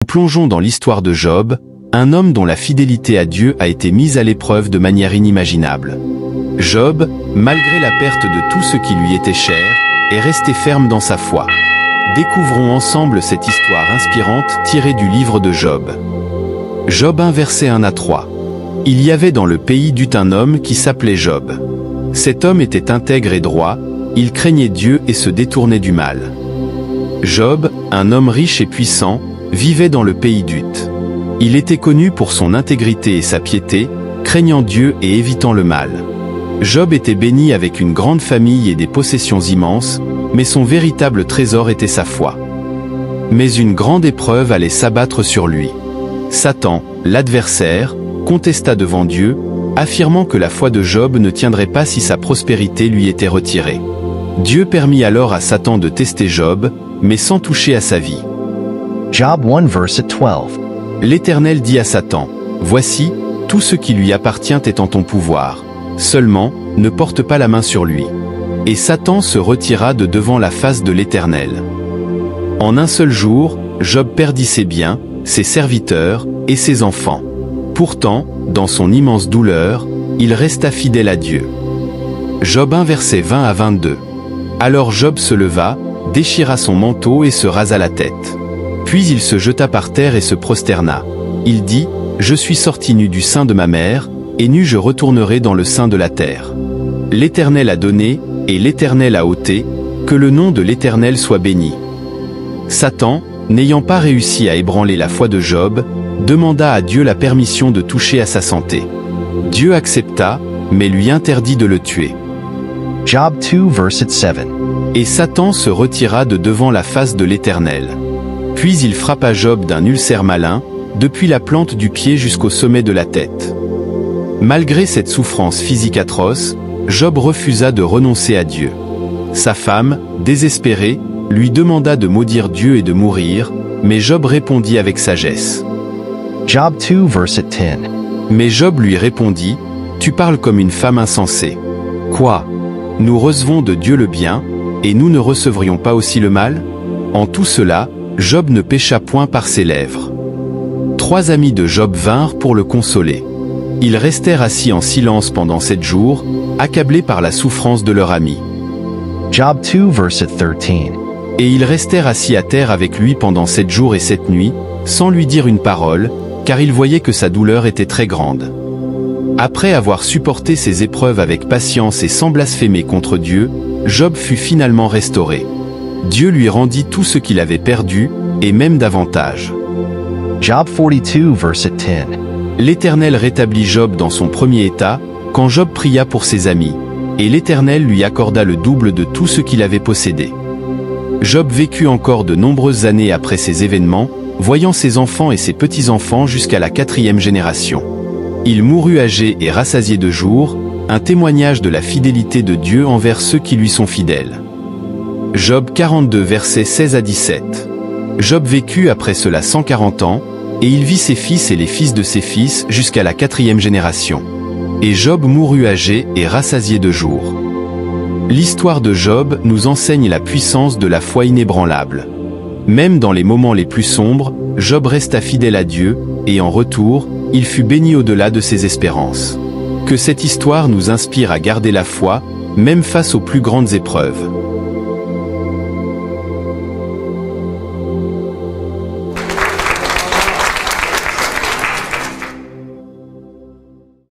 Plongeons dans l'histoire de Job, un homme dont la fidélité à Dieu a été mise à l'épreuve de manière inimaginable. Job, malgré la perte de tout ce qui lui était cher, est resté ferme dans sa foi. Découvrons ensemble cette histoire inspirante tirée du livre de Job. Job 1 verset 1 à 3. Il y avait dans le pays d'Uth un homme qui s'appelait Job. Cet homme était intègre et droit, il craignait Dieu et se détournait du mal. Job, un homme riche et puissant, vivait dans le pays d'Uth. Il était connu pour son intégrité et sa piété, craignant Dieu et évitant le mal. Job était béni avec une grande famille et des possessions immenses, mais son véritable trésor était sa foi. Mais une grande épreuve allait s'abattre sur lui. Satan, l'adversaire, contesta devant Dieu, affirmant que la foi de Job ne tiendrait pas si sa prospérité lui était retirée. Dieu permit alors à Satan de tester Job, mais sans toucher à sa vie. Job 1 verset 12. L'Éternel dit à Satan, « Voici, tout ce qui lui appartient est en ton pouvoir. Seulement, ne porte pas la main sur lui. » Et Satan se retira de devant la face de l'Éternel. En un seul jour, Job perdit ses biens, ses serviteurs et ses enfants. Pourtant, dans son immense douleur, il resta fidèle à Dieu. Job 1 verset 20 à 22. Alors Job se leva, déchira son manteau et se rasa la tête. Puis il se jeta par terre et se prosterna. Il dit, « Je suis sorti nu du sein de ma mère, et nu je retournerai dans le sein de la terre. L'Éternel a donné, et l'Éternel a ôté, que le nom de l'Éternel soit béni. » Satan, n'ayant pas réussi à ébranler la foi de Job, demanda à Dieu la permission de toucher à sa santé. Dieu accepta, mais lui interdit de le tuer. Job 2 verset 7. Et Satan se retira de devant la face de l'Éternel. Puis il frappa Job d'un ulcère malin, depuis la plante du pied jusqu'au sommet de la tête. Malgré cette souffrance physique atroce, Job refusa de renoncer à Dieu. Sa femme, désespérée, lui demanda de maudire Dieu et de mourir, mais Job répondit avec sagesse. Job 2 verset 10. Mais Job lui répondit, « Tu parles comme une femme insensée. Quoi? Nous recevons de Dieu le bien, et nous ne recevrions pas aussi le mal? » En tout cela, Job ne pécha point par ses lèvres. 3 amis de Job vinrent pour le consoler. Ils restèrent assis en silence pendant 7 jours, accablés par la souffrance de leur ami. Job 2 verset 13. Et ils restèrent assis à terre avec lui pendant 7 jours et 7 nuits, sans lui dire une parole, car ils voyaient que sa douleur était très grande. Après avoir supporté ces épreuves avec patience et sans blasphémer contre Dieu, Job fut finalement restauré. Dieu lui rendit tout ce qu'il avait perdu, et même davantage. Job 42 verset 10. L'Éternel rétablit Job dans son premier état, quand Job pria pour ses amis, et l'Éternel lui accorda le double de tout ce qu'il avait possédé. Job vécut encore de nombreuses années après ces événements, voyant ses enfants et ses petits-enfants jusqu'à la 4e génération. Il mourut âgé et rassasié de jours, un témoignage de la fidélité de Dieu envers ceux qui lui sont fidèles. Job 42 versets 16 à 17. Job vécut après cela 140 ans, et il vit ses fils et les fils de ses fils jusqu'à la 4e génération. Et Job mourut âgé et rassasié de jours. L'histoire de Job nous enseigne la puissance de la foi inébranlable. Même dans les moments les plus sombres, Job resta fidèle à Dieu, et en retour, il fut béni au-delà de ses espérances. Que cette histoire nous inspire à garder la foi, même face aux plus grandes épreuves.